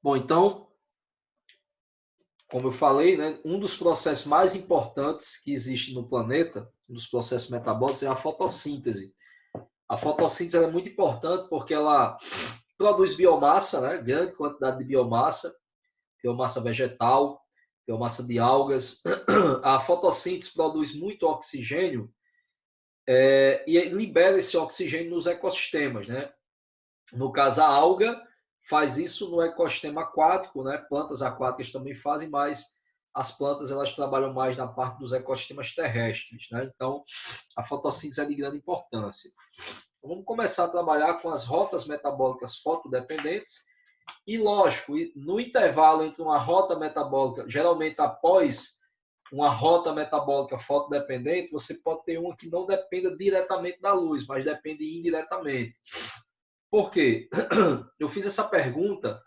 Bom, então, como eu falei, né, um dos processos mais importantes que existe no planeta, um dos processos metabólicos, é a fotossíntese. A fotossíntese é muito importante porque ela produz biomassa, né, grande quantidade de biomassa, biomassa vegetal, biomassa de algas. A fotossíntese produz muito oxigênio e libera esse oxigênio nos ecossistemas, né? No caso, a alga faz isso no ecossistema aquático, né? Plantas aquáticas também fazem, mas as plantas elas trabalham mais na parte dos ecossistemas terrestres, né? Então, a fotossíntese é de grande importância. Então, vamos começar a trabalhar com as rotas metabólicas fotodependentes e, lógico, no intervalo entre uma rota metabólica, geralmente após uma rota metabólica fotodependente, você pode ter uma que não dependa diretamente da luz, mas depende indiretamente. Por quê? Eu fiz essa pergunta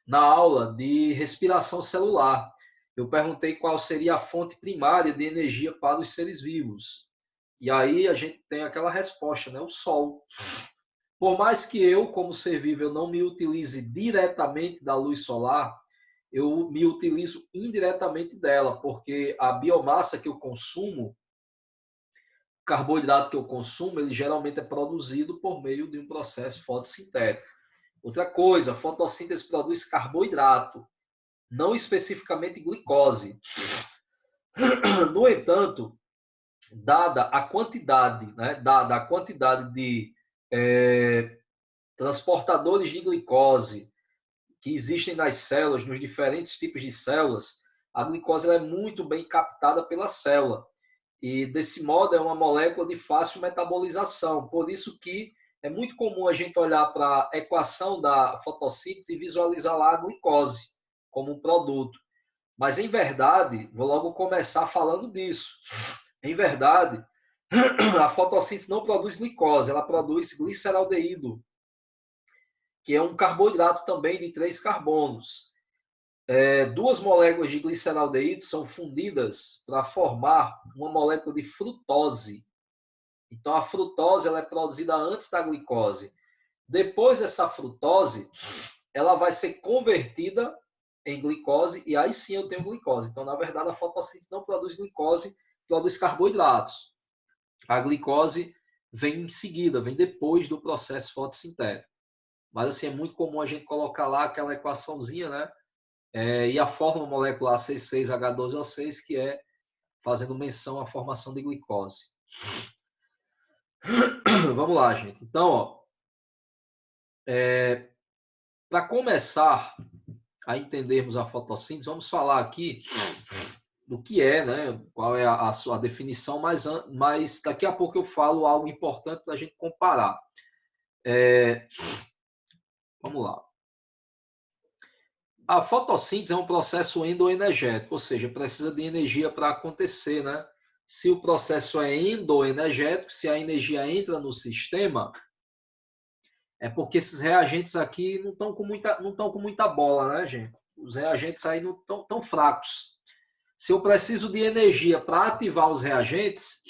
na aula de respiração celular. Eu perguntei qual seria a fonte primária de energia para os seres vivos. E aí a gente tem aquela resposta, né? O Sol. Por mais que eu, como ser vivo, eu não me utilize diretamente da luz solar, eu me utilizo indiretamente dela, porque a biomassa que eu consumo, o carboidrato que eu consumo, ele geralmente é produzido por meio de um processo fotossintético. Outra coisa, a fotossíntese produz carboidrato, não especificamente glicose. No entanto, dada a quantidade, né, dada a quantidade de transportadores de glicose que existem nas células, nos diferentes tipos de células, a glicose é muito bem captada pela célula. E, desse modo, é uma molécula de fácil metabolização. Por isso que é muito comum a gente olhar para a equação da fotossíntese e visualizar lá a glicose como um produto. Mas, em verdade, vou logo começar falando disso. Em verdade, a fotossíntese não produz glicose, ela produz gliceraldeído, que é um carboidrato também de 3 carbonos. Duas moléculas de gliceraldeído são fundidas para formar uma molécula de frutose. Então, a frutose ela é produzida antes da glicose. Depois dessa frutose, ela vai ser convertida em glicose e aí sim eu tenho glicose. Então, na verdade, a fotossíntese não produz glicose, produz carboidratos. A glicose vem em seguida, vem depois do processo fotossintético. Mas assim, é muito comum a gente colocar lá aquela equaçãozinha, né? E a fórmula molecular C6H12O6, que é fazendo menção à formação de glicose. Vamos lá, gente. Então, para começar a entendermos a fotossíntese, vamos falar aqui do que é, né? Qual é a sua definição, mas daqui a pouco eu falo algo importante para a gente comparar. Vamos lá. A fotossíntese é um processo endoenergético, ou seja, precisa de energia para acontecer, né? Se o processo é endoenergético, se a energia entra no sistema, é porque esses reagentes aqui não estão com muita bola, né, gente? Os reagentes aí não estão tão fracos. Se eu preciso de energia para ativar os reagentes,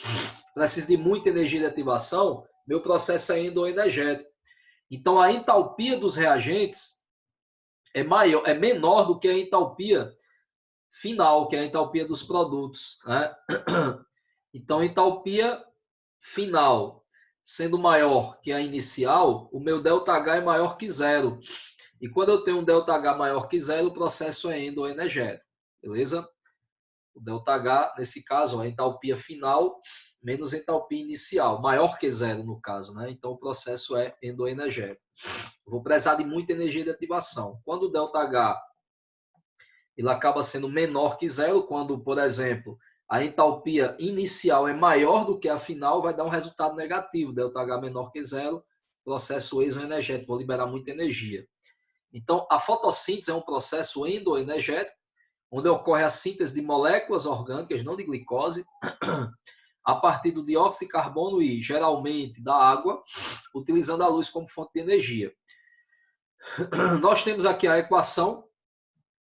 preciso de muita energia de ativação, meu processo é endoenergético. Então, a entalpia dos reagentes é menor do que a entalpia final, que é a entalpia dos produtos, né? Então, a entalpia final sendo maior que a inicial, o meu ΔH é maior que zero. E quando eu tenho um ΔH maior que zero, o processo é endoenergético, beleza? O ΔH, nesse caso, a entalpia final menos entalpia inicial, maior que zero no caso, né? Então o processo é endoenergético. Eu vou precisar de muita energia de ativação. Quando o ΔH ele acaba sendo menor que zero, quando, por exemplo, a entalpia inicial é maior do que a final, vai dar um resultado negativo, ΔH menor que zero, processo exoenergético, vou liberar muita energia. Então, a fotossíntese é um processo endoenergético, onde ocorre a síntese de moléculas orgânicas, não de glicose, a partir do dióxido de carbono e, geralmente, da água, utilizando a luz como fonte de energia. Nós temos aqui a equação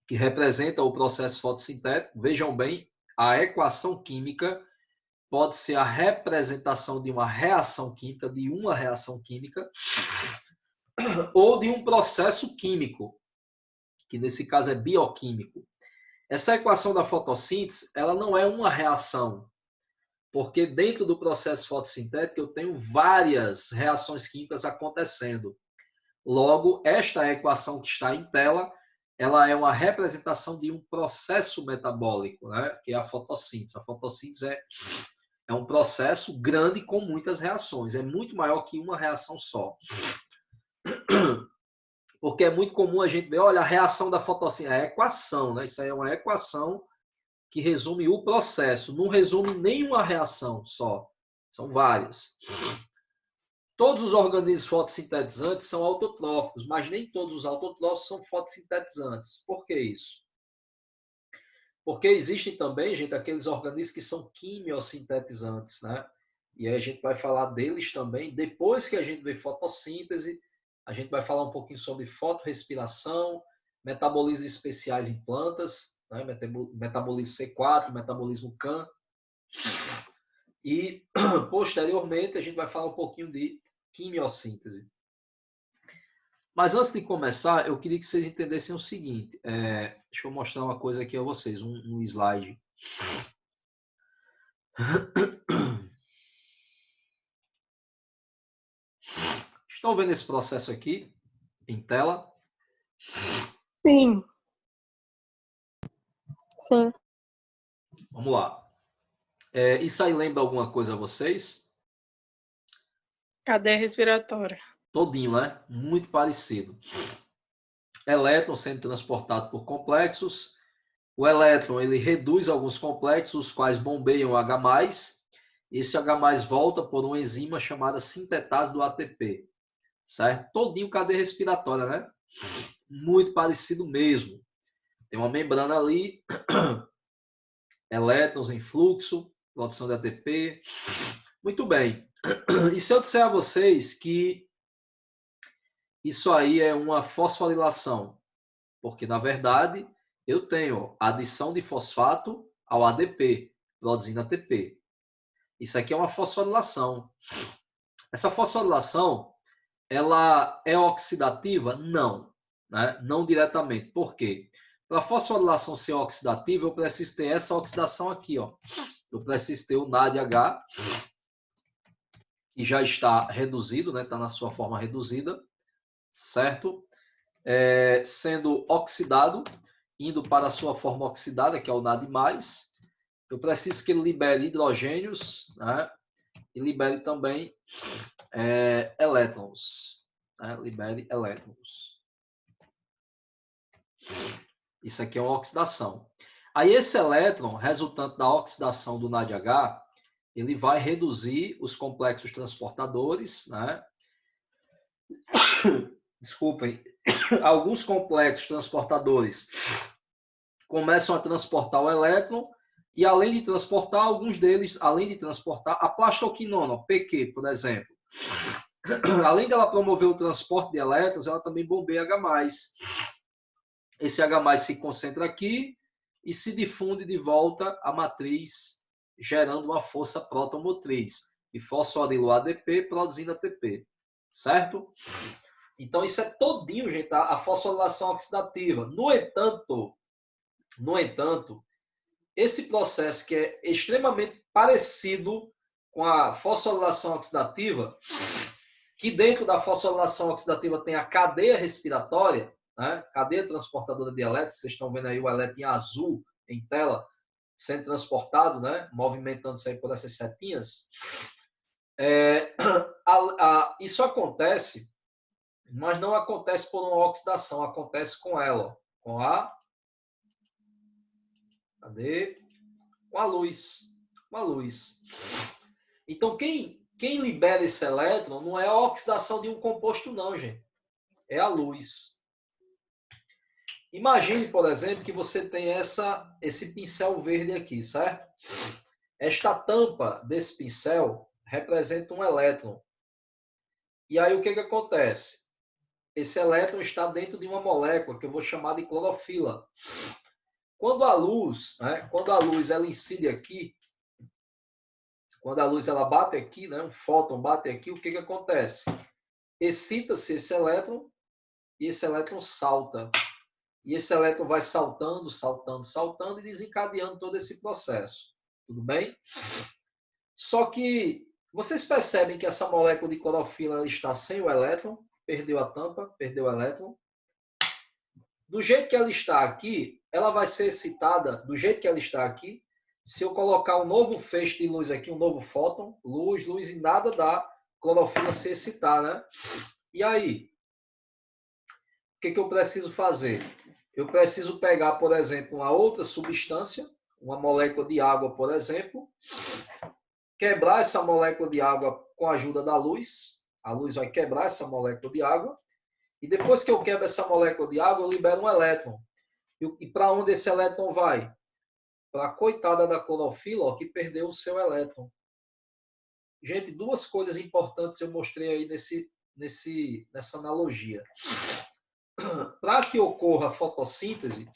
que representa o processo fotossintético. Vejam bem, a equação química pode ser a representação de uma reação química, ou de um processo químico, que nesse caso é bioquímico. Essa equação da fotossíntese, ela não é uma reação, porque dentro do processo fotossintético eu tenho várias reações químicas acontecendo. Logo, esta equação que está em tela, ela é uma representação de um processo metabólico, né? Que é a fotossíntese. A fotossíntese é um processo grande com muitas reações. É muito maior que uma reação só. Porque é muito comum a gente ver, olha, a reação da fotossíntese, é a equação, né? Isso aí é uma equação que resume o processo. Não resume nenhuma reação só. São várias. Todos os organismos fotossintetizantes são autotróficos, mas nem todos os autotróficos são fotossintetizantes. Por que isso? Porque existem também, gente, aqueles organismos que são quimiosintetizantes, né? E aí a gente vai falar deles também. Depois que a gente vê fotossíntese, a gente vai falar um pouquinho sobre fotorrespiração, metabolismos especiais em plantas, né? Metabolismo C4, metabolismo CAM. E, posteriormente, a gente vai falar um pouquinho de quimiossíntese. Mas antes de começar, eu queria que vocês entendessem o seguinte. Deixa eu mostrar uma coisa aqui a vocês, um slide. Estão vendo esse processo aqui em tela? Sim. Sim. Vamos lá. Isso aí lembra alguma coisa a vocês? Cadeia respiratória. Todinho, né? Muito parecido. Elétron sendo transportado por complexos. O elétron ele reduz alguns complexos, os quais bombeiam H+. Esse H+ volta por uma enzima chamada sintetase do ATP. Certo? Todinho cadeia respiratória, né? Muito parecido mesmo. Tem uma membrana ali, elétrons em fluxo, produção de ATP. Muito bem. E se eu disser a vocês que isso aí é uma fosforilação? Porque, na verdade, eu tenho adição de fosfato ao ADP, produzindo ATP. Isso aqui é uma fosforilação. Essa fosforilação, ela é oxidativa? Não, né? Não diretamente. Por quê? Para a fosforilação ser oxidativa, eu preciso ter essa oxidação aqui, ó. Eu preciso ter o NADH, que já está reduzido, né? Está na sua forma reduzida, certo? Sendo oxidado, indo para a sua forma oxidada, que é o NAD+. Eu preciso que ele libere hidrogênios, né? E libere também elétrons. Né? Libere elétrons. Isso aqui é uma oxidação. Aí esse elétron, resultante da oxidação do NADH, ele vai reduzir os complexos transportadores, né? Desculpem. Alguns complexos transportadores começam a transportar o elétron e, além de transportar, alguns deles, além de transportar, a plastoquinona, PQ, por exemplo, além dela promover o transporte de elétrons, ela também bombeia H+. Esse H+ se concentra aqui e se difunde de volta à matriz, gerando uma força protomotriz, e fosforila o ADP, produzindo ATP. Certo? Então, isso é todinho, gente, a fosforilação oxidativa. No entanto, esse processo que é extremamente parecido com a fosforilação oxidativa, que dentro da fosforilação oxidativa tem a cadeia respiratória, né? Cadeia transportadora de elétrons, vocês estão vendo aí o elétron em azul em tela, sendo transportado, né? Movimentando-se aí por essas setinhas. Isso acontece, mas não acontece por uma oxidação, acontece com ela, com a... Cadê? Com a luz. Com a luz. Então, quem libera esse elétron não é a oxidação de um composto, não, gente. É a luz. Imagine, por exemplo, que você tem esse pincel verde aqui, certo? Esta tampa desse pincel representa um elétron. E aí, o que acontece? Esse elétron está dentro de uma molécula que eu vou chamar de clorofila. Quando a luz ela incide aqui, Quando a luz ela bate aqui, né, um fóton bate aqui, o que que acontece? Excita-se esse elétron e esse elétron salta. E esse elétron vai saltando, saltando, saltando e desencadeando todo esse processo. Tudo bem? Só que vocês percebem que essa molécula de clorofila ela está sem o elétron, perdeu a tampa, perdeu o elétron. Do jeito que ela está aqui, ela vai ser excitada do jeito que ela está aqui. Se eu colocar um novo feixe de luz aqui, um novo fóton, luz, luz, e nada da clorofila se excitar, né? E aí? O que eu preciso fazer? Eu preciso pegar, por exemplo, uma outra substância, uma molécula de água, por exemplo, quebrar essa molécula de água com a ajuda da luz. A luz vai quebrar essa molécula de água. E depois que eu quebro essa molécula de água, eu libero um elétron. E para onde esse elétron vai? Para a coitada da clorofila, ó, que perdeu o seu elétron. Gente, duas coisas importantes eu mostrei aí nessa analogia. Para que ocorra a fotossíntese,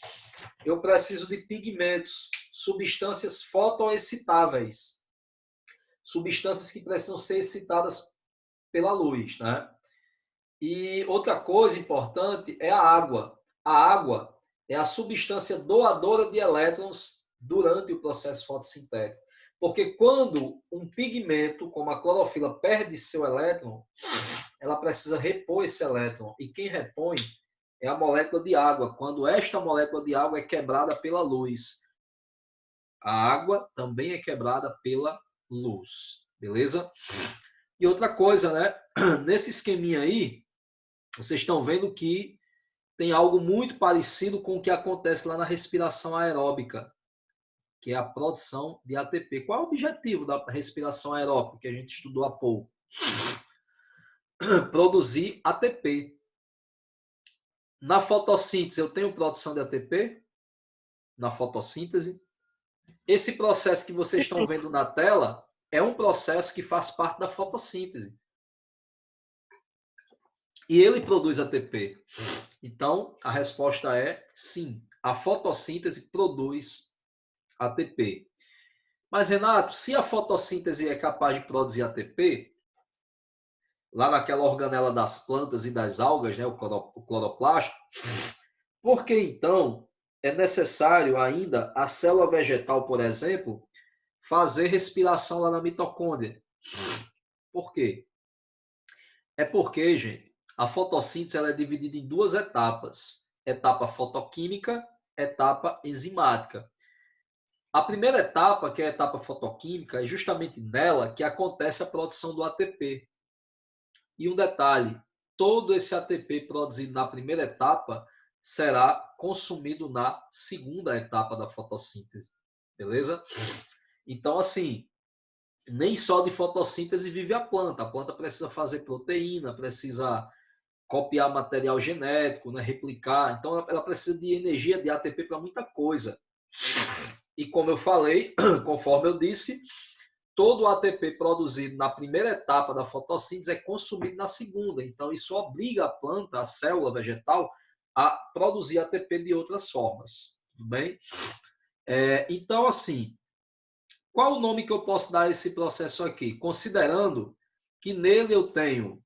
eu preciso de pigmentos, substâncias fotoexcitáveis. Substâncias que precisam ser excitadas pela luz, né? E outra coisa importante é a água. A água é a substância doadora de elétrons durante o processo fotossintético. Porque quando um pigmento, como a clorofila, perde seu elétron, ela precisa repor esse elétron. E quem repõe é a molécula de água, quando esta molécula de água é quebrada pela luz. A água também é quebrada pela luz. Beleza? E outra coisa, né? Nesse esqueminha aí, vocês estão vendo que tem algo muito parecido com o que acontece lá na respiração aeróbica, que é a produção de ATP. Qual é o objetivo da respiração aeróbica que a gente estudou há pouco? Produzir ATP. Na fotossíntese, eu tenho produção de ATP? Na fotossíntese. Esse processo que vocês estão vendo na tela é um processo que faz parte da fotossíntese. E ele produz ATP. Então, a resposta é sim. A fotossíntese produz ATP. Mas, Renato, se a fotossíntese é capaz de produzir ATP, lá naquela organela das plantas e das algas, né, o cloroplasto, por que então é necessário ainda a célula vegetal, por exemplo, fazer respiração lá na mitocôndria? Por quê? É porque, gente, a fotossíntese ela é dividida em duas etapas. Etapa fotoquímica, etapa enzimática. A primeira etapa, que é a etapa fotoquímica, é justamente nela que acontece a produção do ATP. E um detalhe, todo esse ATP produzido na primeira etapa será consumido na segunda etapa da fotossíntese. Beleza? Então, assim, nem só de fotossíntese vive a planta. A planta precisa fazer proteína, precisa copiar material genético, né, replicar. Então, ela precisa de energia, de ATP para muita coisa. E como eu falei, conforme eu disse, todo o ATP produzido na primeira etapa da fotossíntese é consumido na segunda. Então, isso obriga a planta, a célula vegetal, a produzir ATP de outras formas. Tudo bem? Então, assim, qual o nome que eu posso dar a esse processo aqui? Considerando que nele eu tenho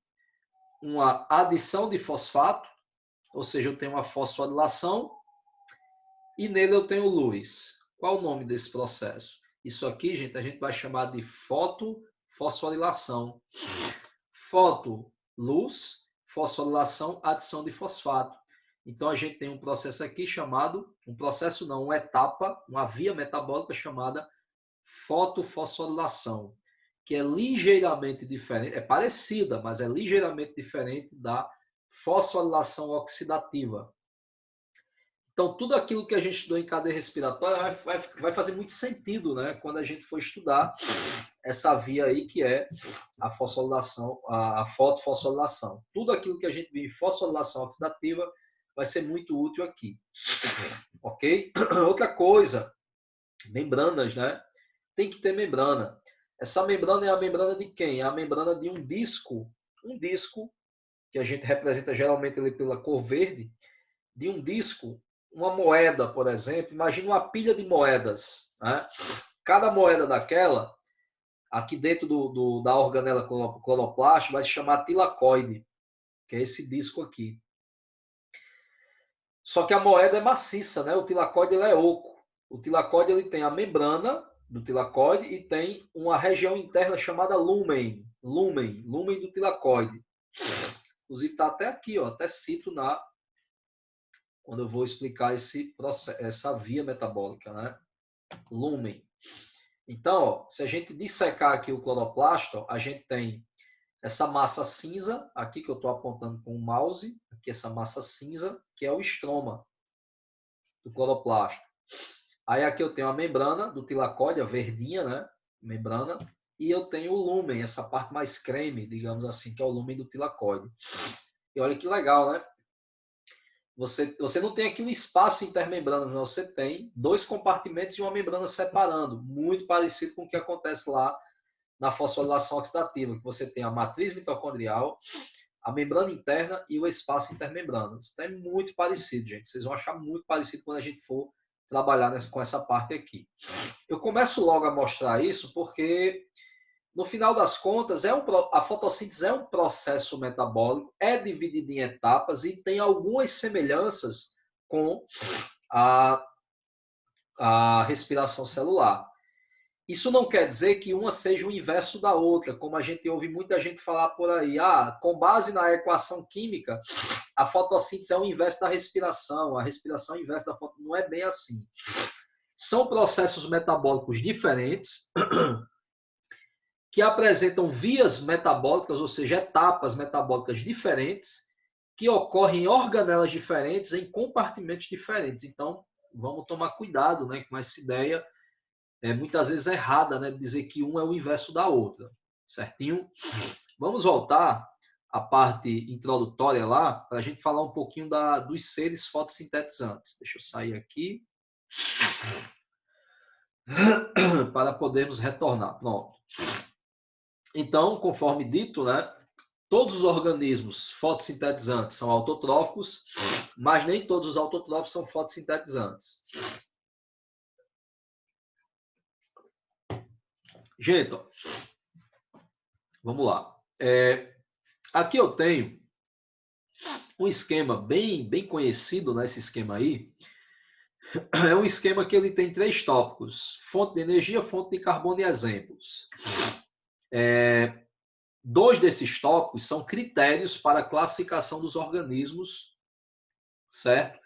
uma adição de fosfato, ou seja, eu tenho uma fosforilação, e nele eu tenho luz. Qual o nome desse processo? Isso aqui, gente, a gente vai chamar de fotofosforilação. Foto, luz, fosforilação, adição de fosfato. Então, a gente tem um processo aqui chamado, um processo não, uma etapa, uma via metabólica chamada fotofosforilação, que é ligeiramente diferente, é parecida, mas é ligeiramente diferente da fosforilação oxidativa. Então, tudo aquilo que a gente estudou em cadeia respiratória vai fazer muito sentido, né? Quando a gente for estudar essa via aí que é a fosforilação, a fotofosforilação. Tudo aquilo que a gente viu em fosforilação oxidativa vai ser muito útil aqui. Ok? Outra coisa, membranas, né? Tem que ter membrana. Essa membrana é a membrana de quem? É a membrana de um disco que a gente representa geralmente ele pela cor verde, de um disco, uma moeda, por exemplo. Imagina uma pilha de moedas, né? Cada moeda daquela, aqui dentro da organela cloroplástica vai se chamar tilacoide, que é esse disco aqui. Só que a moeda é maciça, né? O tilacoide ele é oco. O tilacoide ele tem a membrana do tilacoide e tem uma região interna chamada lumen do tilacoide. Inclusive está até aqui, ó, até cito quando eu vou explicar essa via metabólica, né? Lumen. Então, ó, se a gente dissecar aqui o cloroplasto, ó, a gente tem essa massa cinza, aqui que eu estou apontando com o mouse, aqui essa massa cinza, que é o estroma do cloroplasto. Aí aqui eu tenho a membrana do tilacoide, a verdinha, né? Membrana. E eu tenho o lumen, essa parte mais creme, digamos assim, que é o lumen do tilacoide. E olha que legal, né? Você não tem aqui um espaço intermembranas, mas você tem dois compartimentos e uma membrana separando, muito parecido com o que acontece lá na fosforilação oxidativa, que você tem a matriz mitocondrial, a membrana interna e o espaço intermembranas. Então é muito parecido, gente. Vocês vão achar muito parecido quando a gente for trabalhar com essa parte aqui. Eu começo logo a mostrar isso porque, no final das contas, a fotossíntese é um processo metabólico, é dividido em etapas e tem algumas semelhanças com a respiração celular. Isso não quer dizer que uma seja o inverso da outra, como a gente ouve muita gente falar por aí. Com base na equação química, a fotossíntese é o inverso da respiração, a respiração é o inverso da fotossíntese. Não é bem assim. São processos metabólicos diferentes que apresentam vias metabólicas, ou seja, etapas metabólicas diferentes, que ocorrem em organelas diferentes, em compartimentos diferentes. Então, vamos tomar cuidado, né, com essa ideia muitas vezes errada, né, de dizer que um é o inverso da outra, certinho? Vamos voltar à parte introdutória lá, para a gente falar um pouquinho dos seres fotossintetizantes. Deixa eu sair aqui para podermos retornar. Pronto. Então, conforme dito, né, todos os organismos fotossintetizantes são autotróficos, mas nem todos os autotróficos são fotossintetizantes. Gente, ó, vamos lá. Aqui eu tenho um esquema bem conhecido, né, esse esquema aí. É um esquema que ele tem 3 tópicos: fonte de energia, fonte de carbono e exemplos. 2 desses tópicos são critérios para a classificação dos organismos, certo?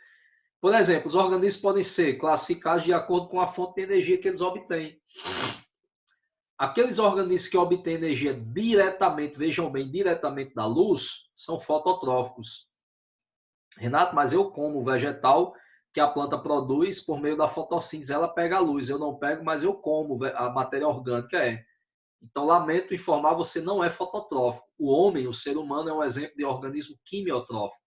Por exemplo, os organismos podem ser classificados de acordo com a fonte de energia que eles obtêm. Aqueles organismos que obtêm energia diretamente, vejam bem, diretamente da luz, são fototróficos. Renato, mas eu como o vegetal que a planta produz por meio da fotossíntese, ela pega a luz. Eu não pego, mas eu como a matéria orgânica. Então, lamento informar, você não é fototrófico. O homem, o ser humano, é um exemplo de organismo quimiotrófico.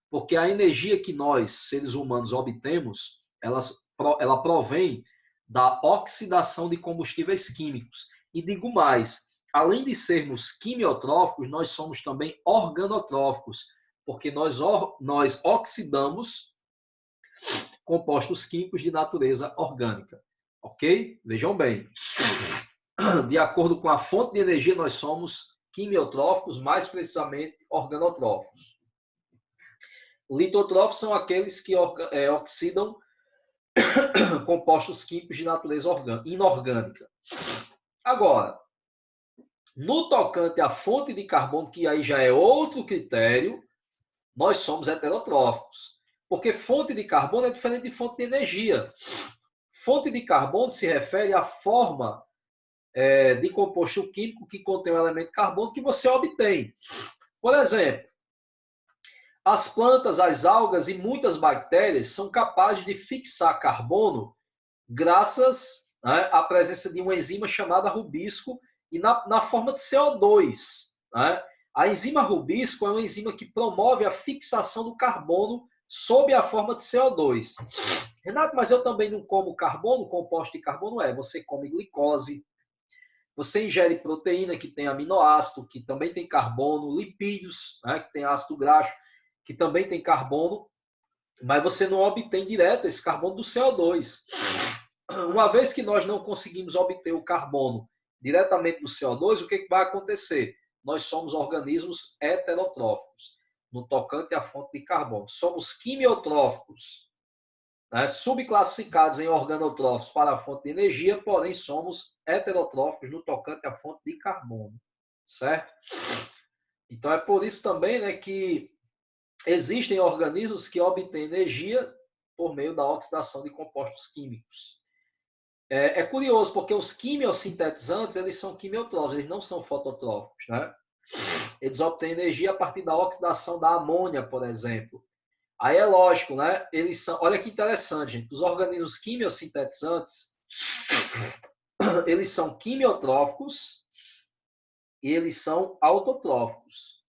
Porque a energia que nós, seres humanos, obtemos, ela provém da oxidação de combustíveis químicos. E digo mais, além de sermos quimiotróficos, nós somos também organotróficos, porque nós oxidamos compostos químicos de natureza orgânica. Ok? Vejam bem. De acordo com a fonte de energia, nós somos quimiotróficos, mais precisamente organotróficos. Litotróficos são aqueles que oxidam compostos químicos de natureza inorgânica. Agora, no tocante à fonte de carbono, que aí já é outro critério, nós somos heterotróficos. Porque fonte de carbono é diferente de fonte de energia. Fonte de carbono se refere à forma de composto químico que contém o elemento carbono que você obtém. Por exemplo, as plantas, as algas e muitas bactérias são capazes de fixar carbono graças, né, à presença de uma enzima chamada rubisco e na forma de CO2. Né? A enzima rubisco é uma enzima que promove a fixação do carbono sob a forma de CO2. Renato, mas eu também não como carbono, composto de carbono você come glicose, você ingere proteína que tem aminoácido, que também tem carbono, lipídios, né, que tem ácido graxo, que também tem carbono, mas você não obtém direto esse carbono do CO2. Uma vez que nós não conseguimos obter o carbono diretamente do CO2, o que vai acontecer? Nós somos organismos heterotróficos, no tocante à fonte de carbono. Somos quimiotróficos, né, subclassificados em organotróficos para a fonte de energia, porém somos heterotróficos no tocante à fonte de carbono, certo? Então é por isso também, né, que existem organismos que obtêm energia por meio da oxidação de compostos químicos. É curioso, porque os quimiosintetizantes, eles são quimiotróficos, eles não são fototróficos, né? Eles obtêm energia a partir da oxidação da amônia, por exemplo. Aí é lógico, né? Eles são, olha que interessante, gente. Os organismos quimiosintetizantes, eles são quimiotróficos e eles são autotróficos.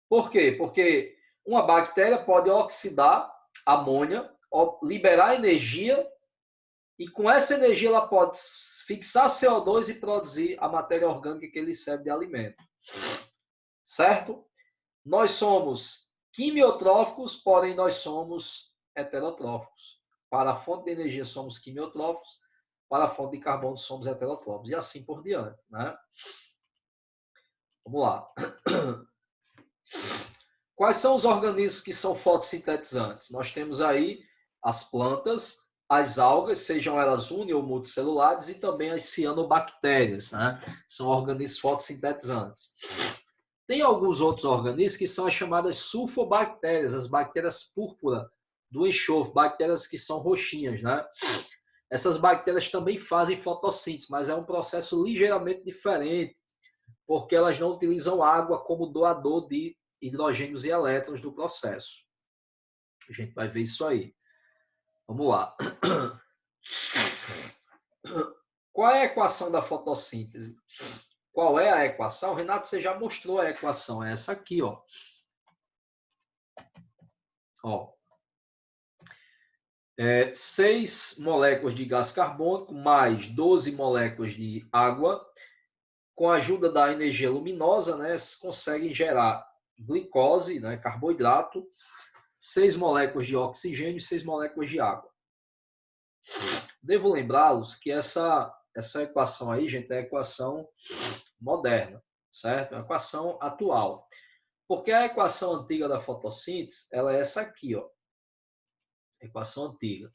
Por quê? Porque uma bactéria pode oxidar amônia, liberar energia, e com essa energia ela pode fixar CO2 e produzir a matéria orgânica que ele serve de alimento. Certo? Nós somos quimiotróficos, porém nós somos heterotróficos. Para a fonte de energia somos quimiotróficos, para a fonte de carbono somos heterotróficos. E assim por diante, né? Vamos lá. Quais são os organismos que são fotossintetizantes? Nós temos aí as plantas, as algas, sejam elas uni- ou multicelulares, e também as cianobactérias, né? São organismos fotossintetizantes. Tem alguns outros organismos que são as chamadas sulfobactérias, as bactérias púrpura do enxofre, bactérias que são roxinhas, né? Essas bactérias também fazem fotossíntese, mas é um processo ligeiramente diferente, porque elas não utilizam água como doador de hidrogênios e elétrons do processo. A gente vai ver isso aí. Vamos lá. Qual é a equação da fotossíntese? Qual é a equação? Renato, você já mostrou a equação. É essa aqui, ó. Ó. 6 moléculas de gás carbônico mais 12 moléculas de água, com a ajuda da energia luminosa, né, conseguem gerar glicose, né, carboidrato, 6 moléculas de oxigênio e 6 moléculas de água. Devo lembrá-los que essa equação aí, gente, é a equação moderna, certo? É a equação atual. Porque a equação antiga da fotossíntese, ela é essa aqui, ó. Equação antiga.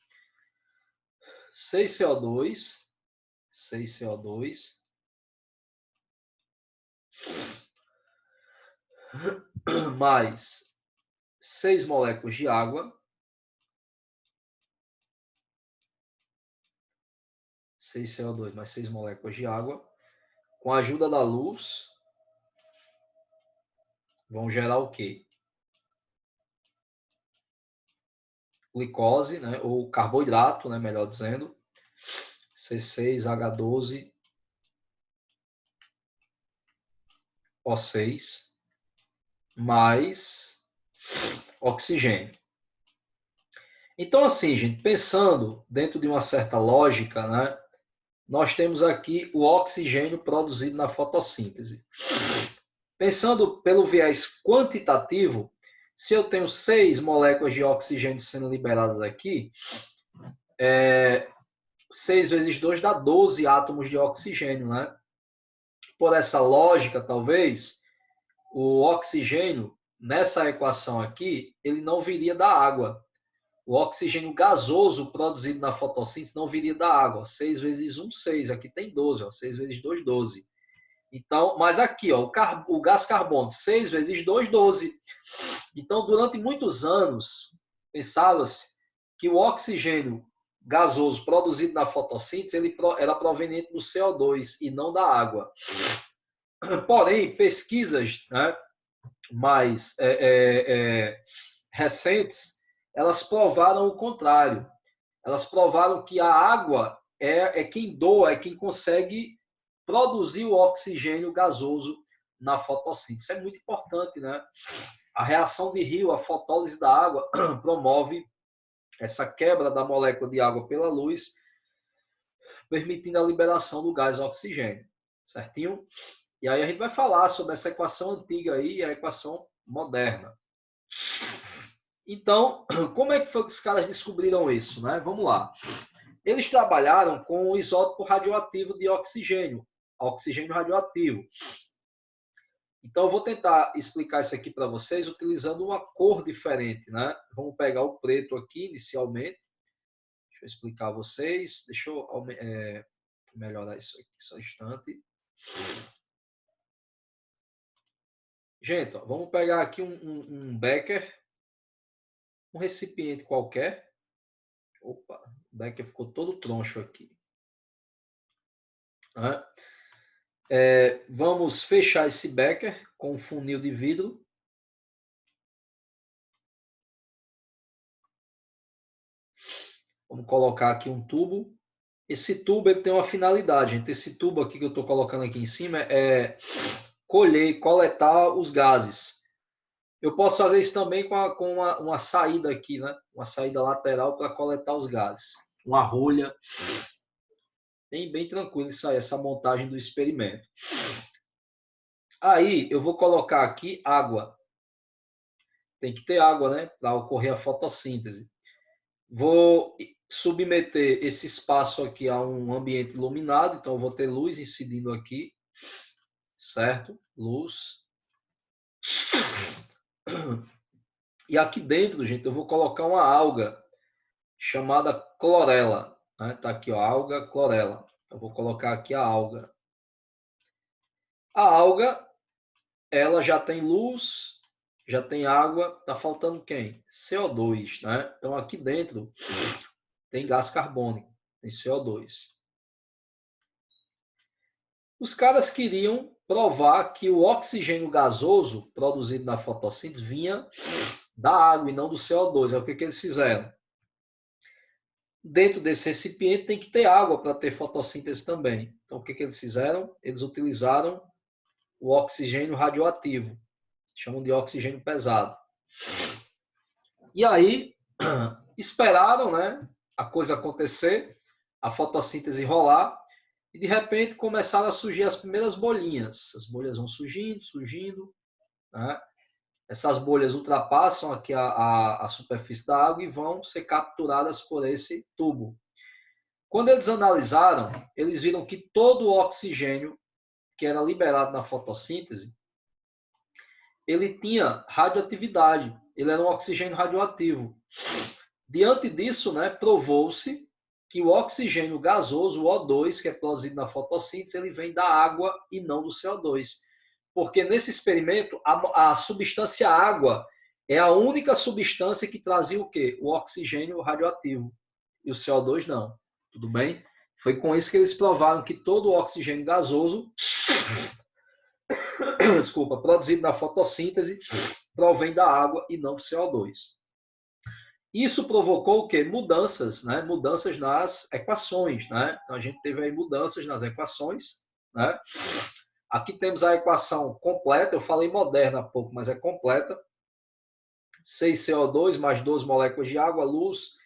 6CO2 mais 6 moléculas de água, 6CO2 mais 6 moléculas de água, com a ajuda da luz, vão gerar o quê? Glicose, né, ou carboidrato, né, melhor dizendo, C6H12O6, mais oxigênio. Então, assim, gente, pensando dentro de uma certa lógica, né, nós temos aqui o oxigênio produzido na fotossíntese. Pensando pelo viés quantitativo, se eu tenho 6 moléculas de oxigênio sendo liberadas aqui, 6 vezes 2 dá 12 átomos de oxigênio, né? Por essa lógica, talvez, o oxigênio, nessa equação aqui, ele não viria da água. O oxigênio gasoso produzido na fotossíntese não viria da água. 6 vezes 1, 6. Aqui tem 12. Ó. 6 vezes 2, 12. Então, mas aqui, ó, o gás carbono, 6 vezes 2, 12. Então, durante muitos anos, pensava-se que o oxigênio gasoso produzido na fotossíntese ele era proveniente do CO2 e não da água. Porém, pesquisas, né, mais recentes, elas provaram o contrário. Elas provaram que a água é quem doa, é quem consegue produzir o oxigênio gasoso na fotossíntese. Isso é muito importante, né? A reação de Rio, a fotólise da água, promove essa quebra da molécula de água pela luz, permitindo a liberação do gás oxigênio. Certinho? E aí a gente vai falar sobre essa equação antiga aí e a equação moderna. Então, como é que foi que os caras descobriram isso, né? Vamos lá. Eles trabalharam com o isótopo radioativo de oxigênio, oxigênio radioativo. Então, eu vou tentar explicar isso aqui para vocês utilizando uma cor diferente, né? Vamos pegar o preto aqui inicialmente. Deixa eu explicar a vocês. Deixa eu melhorar isso aqui só um instante. Gente, ó, vamos pegar aqui um becker, um recipiente qualquer. Opa, o becker ficou todo troncho aqui. Né? Vamos fechar esse becker com um funil de vidro. Vamos colocar aqui um tubo. Esse tubo ele tem uma finalidade, gente. Esse tubo aqui que eu estou colocando aqui em cima é coletar os gases. Eu posso fazer isso também com uma saída aqui, né? Uma saída lateral para coletar os gases. Uma rolha. Bem tranquilo isso aí, essa montagem do experimento. Aí eu vou colocar aqui água. Tem que ter água, né? Para ocorrer a fotossíntese. Vou submeter esse espaço aqui a um ambiente iluminado. Então eu vou ter luz incidindo aqui. Certo? Luz. E aqui dentro, gente, eu vou colocar uma alga chamada clorela. Né? Tá aqui, ó, alga clorela. Eu vou colocar aqui a alga. A alga, ela já tem luz, já tem água. Tá faltando quem? CO2, né? Então aqui dentro tem gás carbônico, tem CO2. Os caras queriam provar que o oxigênio gasoso produzido na fotossíntese vinha da água e não do CO2. É o que eles fizeram. Dentro desse recipiente tem que ter água para ter fotossíntese também. Então, o que eles fizeram? Eles utilizaram o oxigênio radioativo. Chamam de oxigênio pesado. E aí, esperaram, né, a coisa acontecer, a fotossíntese rolar, e de repente começaram a surgir as primeiras bolinhas. As bolhas vão surgindo, né? Essas bolhas ultrapassam aqui a superfície da água e vão ser capturadas por esse tubo. Quando eles analisaram, eles viram que todo o oxigênio que era liberado na fotossíntese, ele tinha radioatividade, ele era um oxigênio radioativo. Diante disso, né, provou-se que o oxigênio gasoso, o O2, que é produzido na fotossíntese, ele vem da água e não do CO2. Porque nesse experimento, a substância água é a única substância que trazia o quê? O oxigênio radioativo. E o CO2 não. Tudo bem? Foi com isso que eles provaram que todo o oxigênio gasoso, desculpa, produzido na fotossíntese, provém da água e não do CO2. Isso provocou o quê? Mudanças, né? Mudanças nas equações, né? Então a gente teve aí mudanças nas equações, né? Aqui temos a equação completa, eu falei moderna há pouco, mas é completa. 6CO2 mais 12 moléculas de água, luz,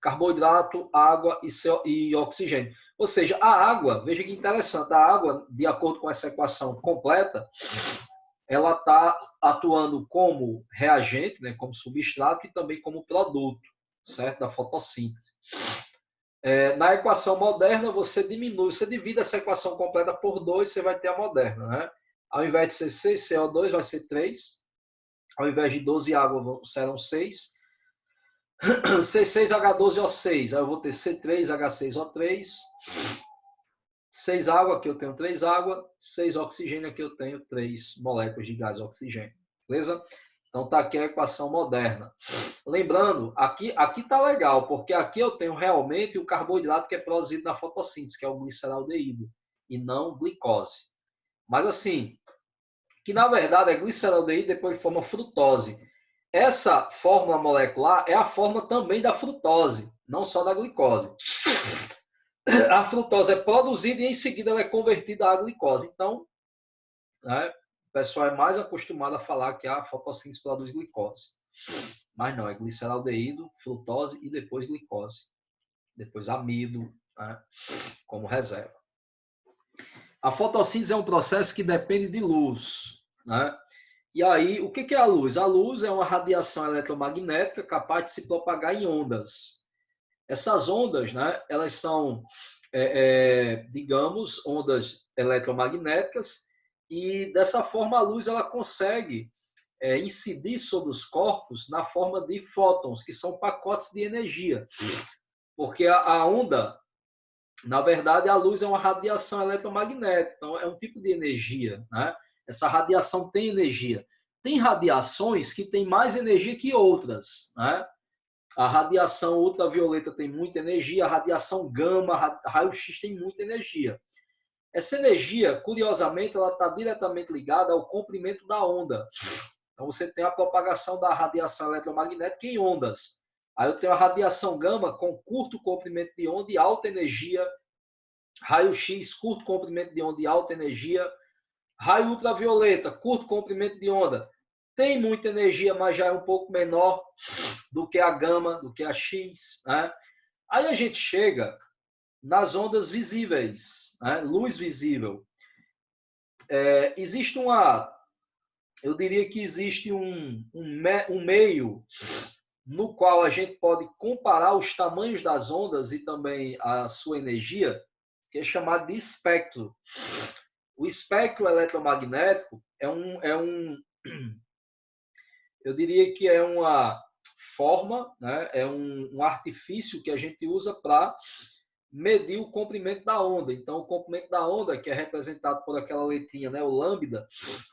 carboidrato, água e oxigênio. Ou seja, a água, veja que interessante, a água, de acordo com essa equação completa, ela está atuando como reagente, né, como substrato e também como produto, certo? Da fotossíntese. Na equação moderna, você divide essa equação completa por 2, você vai ter a moderna, né? Ao invés de ser 6CO2, vai ser 3. Ao invés de 12 água, serão 6. C6H12O6, aí eu vou ter C3H6O3. 6 água, aqui eu tenho 3 água. 6 oxigênio, aqui eu tenho 3 moléculas de gás oxigênio. Beleza? Então tá aqui a equação moderna. Lembrando, aqui tá legal, porque aqui eu tenho realmente o carboidrato que é produzido na fotossíntese, que é o gliceraldeído, e não glicose. Mas assim, que na verdade é gliceraldeído depois forma frutose. Essa fórmula molecular é a forma também da frutose, não só da glicose. A frutose é produzida e em seguida ela é convertida à glicose. Então, né, o pessoal é mais acostumado a falar que a fotossíntese produz glicose. Mas não, é gliceraldeído, frutose e depois glicose. Depois amido, né, como reserva. A fotossíntese é um processo que depende de luz. Né? E aí, o que é a luz? A luz é uma radiação eletromagnética capaz de se propagar em ondas. Essas ondas, né, elas são digamos, ondas eletromagnéticas, e dessa forma a luz ela consegue incidir sobre os corpos na forma de fótons, que são pacotes de energia. Porque a onda, na verdade, a luz é uma radiação eletromagnética, então é um tipo de energia, né? Essa radiação tem energia. Tem radiações que têm mais energia que outras, né? A radiação ultravioleta tem muita energia, a radiação gama, raio-x tem muita energia. Essa energia, curiosamente, ela está diretamente ligada ao comprimento da onda. Então, você tem a propagação da radiação eletromagnética em ondas. Aí eu tenho a radiação gama com curto comprimento de onda e alta energia, raio-x, curto comprimento de onda e alta energia, raio ultravioleta, curto comprimento de onda, tem muita energia, mas já é um pouco menor do que a gama, do que a X, né? Aí a gente chega nas ondas visíveis, né? Luz visível. Existe eu diria que existe um meio no qual a gente pode comparar os tamanhos das ondas e também a sua energia, que é chamado de espectro. O espectro eletromagnético eu diria que é uma forma, né? É um artifício que a gente usa para medir o comprimento da onda. Então, o comprimento da onda, que é representado por aquela letrinha, né, o lambda,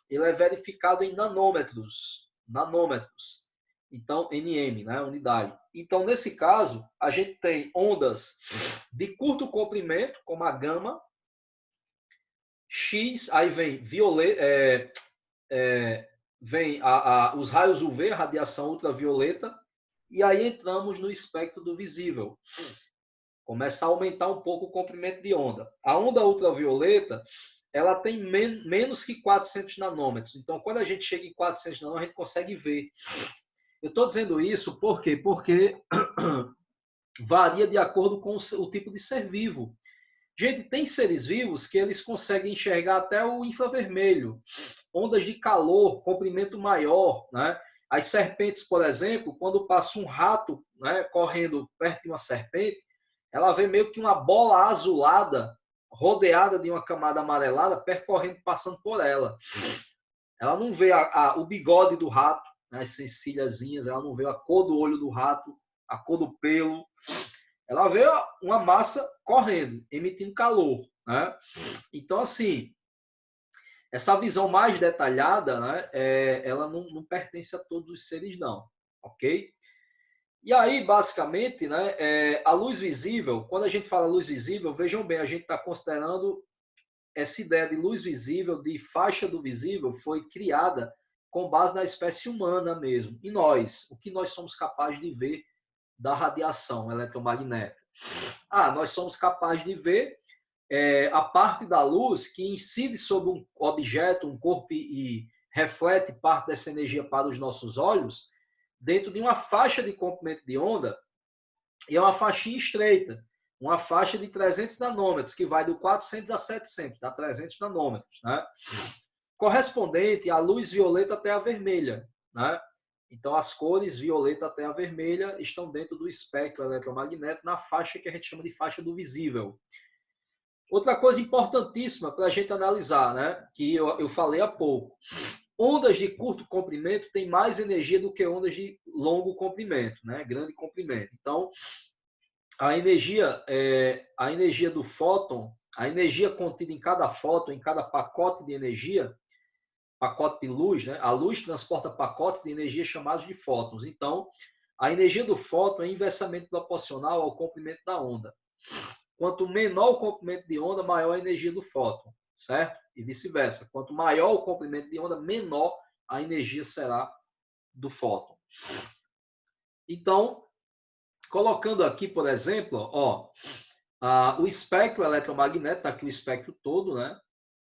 ele é verificado em nanômetros. Nanômetros. Então, nm, né, unidade. Então, nesse caso, a gente tem ondas de curto comprimento, como a gama, X, aí vem violeta, vem os raios UV, radiação ultravioleta, e aí entramos no espectro do visível. Começa a aumentar um pouco o comprimento de onda. A onda ultravioleta, ela tem menos que 400 nanômetros. Então, quando a gente chega em 400 nanômetros, a gente consegue ver. Eu estou dizendo isso por quê? Porque varia de acordo com o tipo de ser vivo. Gente, tem seres vivos que eles conseguem enxergar até o infravermelho, ondas de calor, comprimento maior, né? As serpentes, por exemplo, quando passa um rato, né, correndo perto de uma serpente, ela vê meio que uma bola azulada, rodeada de uma camada amarelada, percorrendo, passando por ela. Ela não vê o bigode do rato, né, as sencilhazinhas, ela não vê a cor do olho do rato, a cor do pelo. Ela vê uma massa correndo, emitindo calor, né? Então, assim, essa visão mais detalhada, né, ela não pertence a todos os seres, não, ok? E aí, basicamente, né, a luz visível, quando a gente fala luz visível, vejam bem, a gente está considerando essa ideia de luz visível, de faixa do visível, foi criada com base na espécie humana mesmo. E nós, o que nós somos capazes de ver da radiação eletromagnética? Nós somos capazes de ver a parte da luz que incide sobre um objeto, um corpo e reflete parte dessa energia para os nossos olhos, dentro de uma faixa de comprimento de onda, e é uma faixinha estreita, uma faixa de 300 nanômetros, que vai do 400 a 700, dá 300 nanômetros, né? Correspondente à luz violeta até a vermelha, né? Então, as cores violeta até a vermelha estão dentro do espectro eletromagnético, na faixa que a gente chama de faixa do visível. Outra coisa importantíssima para a gente analisar, né? Que eu falei há pouco. Ondas de curto comprimento têm mais energia do que ondas de longo comprimento, né? Grande comprimento. Então, a energia do fóton, a energia contida em cada fóton, em cada pacote de energia, pacote de luz, né? A luz transporta pacotes de energia chamados de fótons. Então, a energia do fóton é inversamente proporcional ao comprimento da onda. Quanto menor o comprimento de onda, maior a energia do fóton, certo? E vice-versa. Quanto maior o comprimento de onda, menor a energia será do fóton. Então, colocando aqui, por exemplo, o espectro eletromagnético, está aqui o espectro todo, né?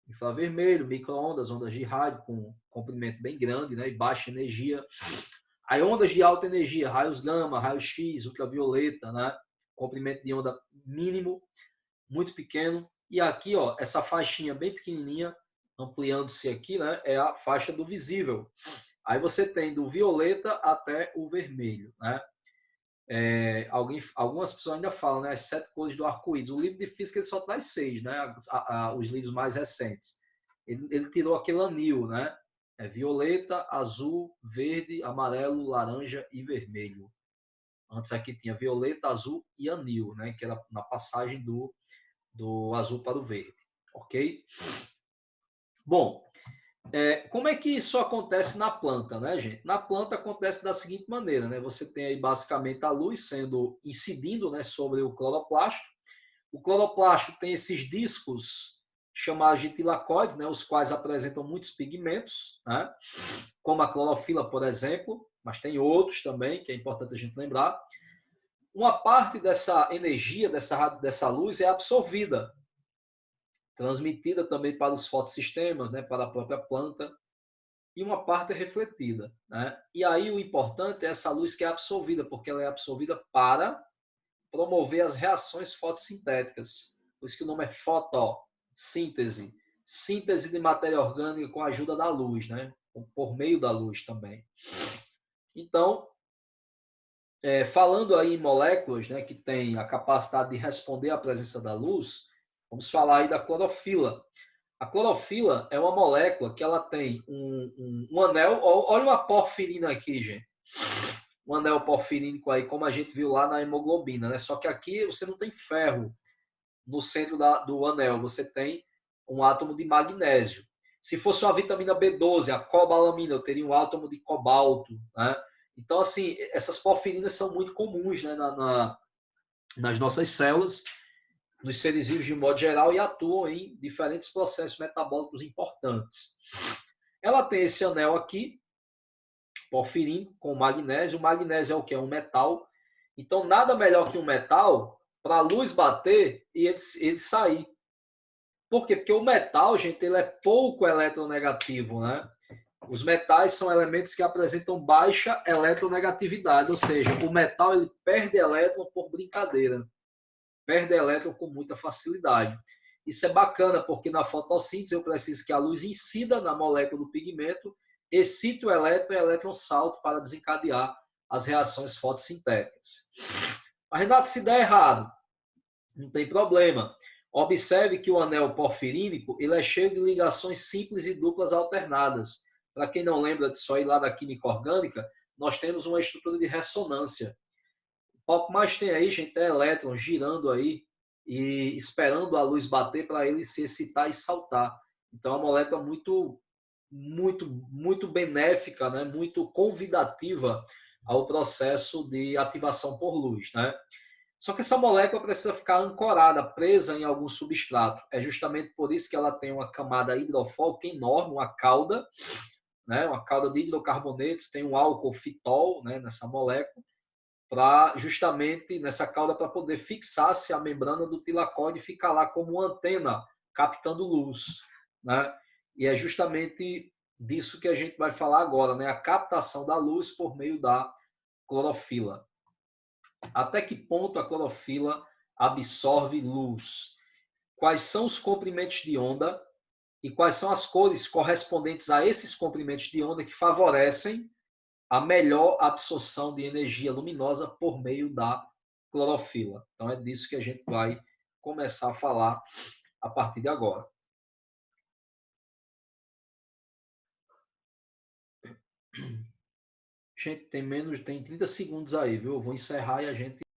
Infravermelho, micro-ondas, ondas de rádio com comprimento bem grande, né? E baixa energia. Aí ondas de alta energia, raios gama, raios X, ultravioleta, né? Comprimento de onda mínimo, muito pequeno. E aqui, essa faixinha bem pequenininha, ampliando-se aqui, né? É a faixa do visível. Aí você tem do violeta até o vermelho, né? Algumas pessoas ainda falam, né, as 7 cores do arco-íris. O livro de física ele só traz 6, né, os livros mais recentes. Ele tirou aquele anil, né, violeta, azul, verde, amarelo, laranja e vermelho. Antes aqui tinha violeta, azul e anil, né, que era na passagem do azul para o verde, ok? Bom, como é que isso acontece na planta, né, gente? Na planta acontece da seguinte maneira, né? Você tem aí basicamente a luz incidindo, né, sobre o cloroplasto. O cloroplasto tem esses discos chamados de tilacoides, né, os quais apresentam muitos pigmentos, né, como a clorofila, por exemplo, mas tem outros também que é importante a gente lembrar. Uma parte dessa energia, dessa luz é absorvida, transmitida também para os fotossistemas, né, para a própria planta, e uma parte é refletida, né? E aí o importante é essa luz que é absorvida, porque ela é absorvida para promover as reações fotossintéticas. Por isso que o nome é fotossíntese, síntese de matéria orgânica com a ajuda da luz, né? Por meio da luz também. Então, falando aí em moléculas, né, que têm a capacidade de responder à presença da luz, vamos falar aí da clorofila. A clorofila é uma molécula que ela tem um anel. Olha uma porfirina aqui, gente. Um anel porfirínico aí, como a gente viu lá na hemoglobina, né? Só que aqui você não tem ferro no centro do anel, você tem um átomo de magnésio. Se fosse uma vitamina B12, a cobalamina, eu teria um átomo de cobalto, né? Então, assim, essas porfirinas são muito comuns, né, nas nossas células, nos seres vivos de um modo geral, e atuam em diferentes processos metabólicos importantes. Ela tem esse anel aqui, porfirínico, com magnésio. O magnésio é o que? É um metal. Então, nada melhor que um metal para a luz bater e ele sair. Por quê? Porque o metal, gente, ele é pouco eletronegativo, né? Os metais são elementos que apresentam baixa eletronegatividade, ou seja, o metal ele perde elétron por brincadeira, perde elétron com muita facilidade. Isso é bacana, porque na fotossíntese eu preciso que a luz incida na molécula do pigmento, excite o elétron e o elétron salta para desencadear as reações fotossintéticas. Mas, Renato, se der errado, não tem problema. Observe que o anel porfirínico ele é cheio de ligações simples e duplas alternadas. Para quem não lembra disso aí lá da química orgânica, nós temos uma estrutura de ressonância. O que mais tem aí, gente, é elétron girando aí e esperando a luz bater para ele se excitar e saltar. Então, é uma molécula muito benéfica, né? Muito convidativa ao processo de ativação por luz, né? Só que essa molécula precisa ficar ancorada, presa em algum substrato. É justamente por isso que ela tem uma camada hidrofóbica enorme, uma cauda, né? Uma cauda de hidrocarbonetos, tem um álcool fitol, né? Nessa molécula, para justamente nessa cauda para poder fixar-se a membrana do tilacoide e ficar lá como uma antena captando luz, né? E é justamente disso que a gente vai falar agora, né? A captação da luz por meio da clorofila. Até que ponto a clorofila absorve luz? Quais são os comprimentos de onda e quais são as cores correspondentes a esses comprimentos de onda que favorecem a melhor absorção de energia luminosa por meio da clorofila. Então é disso que a gente vai começar a falar a partir de agora. Gente, tem 30 segundos aí, viu? Eu vou encerrar e a gente